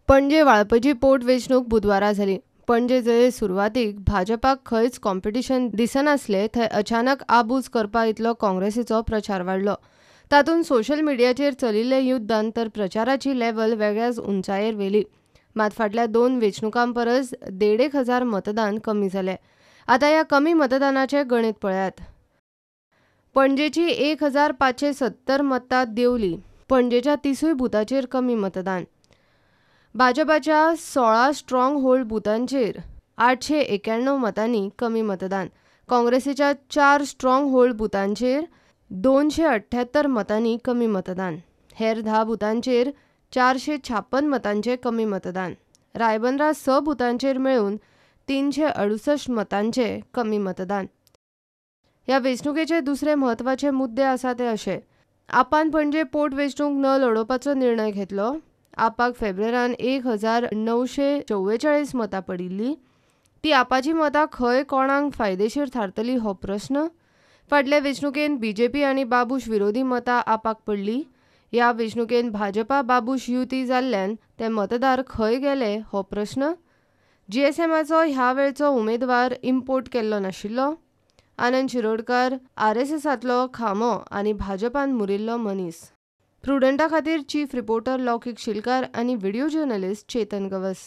पणजे वाळपची पोटवेंचणूक बुधवारा जाली। पणजे जंय सुरवातीक भाजपाक खंयच कॉम्पिटिशन दिसनासलें थंय अचानक आबूज करपा इतलो काँग्रेसीचो प्रचार वाडलो। तातूंत सोशल मिडियाचेर चलिल्ले युद्धांत तर प्रचाराची लेव्हल वेगळ्याच उंचायेर व्हेली। मात फाटल्या 2 वेंचणुकां परस 1,500 मतदान कमी जालें। आतां ह्या कमी मतदानाचें गणीत पळयात। पणजेची 1,570 मतां देंवली। पणजेच्या 30 बुथांचेर कमी मतदान। भाजपाच्या 16 स्ट्रॉंग होल्ड बुथांचेर 891 मतांनी कमी मतदान। काँग्रेसीच्या 4 स्ट्रॉंग होल्ड बुथांचेर 278 मतांनी कमी मतदान। हेर 10 बुथांचेर 456 मतांचें कमी मतदान। रायबंदरा 6 बुथांचेर मेळून 368 मतांचें कमी मतदान। ह्या वेंचणुकेचे दुसरे म्हत्वाचे मुद्दे आसा ते अशे। आपान पणजे पोटवेंचणूक न लडोवपाचो निर्णय घेतलो। आपाक फेब्रुवारांत 1,944 मतां पडिल्लीं। ती आपाची मतां खंय कोणाक फायदेशीर थारतली हो प्रस्न। फाटले वेंचणुकेंत बीजेपी आनी बाबूश विरोधी मतां आपाक पडलीं। ह्या वेंचणुकेंत भाजपा बाबूश युती जाल्ल्यान ते मतदार खंय गेले हो प्रस्न। जीएसएमाचो ह्या वेळचो उमेदवार इम्पोर्ट केल्लो नाशिल्लो। आनंद शिरोडकार आरएसएसांतलो खामो आनी भाजपान मुरिल्लो मनीस। प्रुडंटा खातीर चीफ रिपोर्टर लौकीक शिलकार आनी व्हिडिओ जर्नलिस्ट चेतन गवस।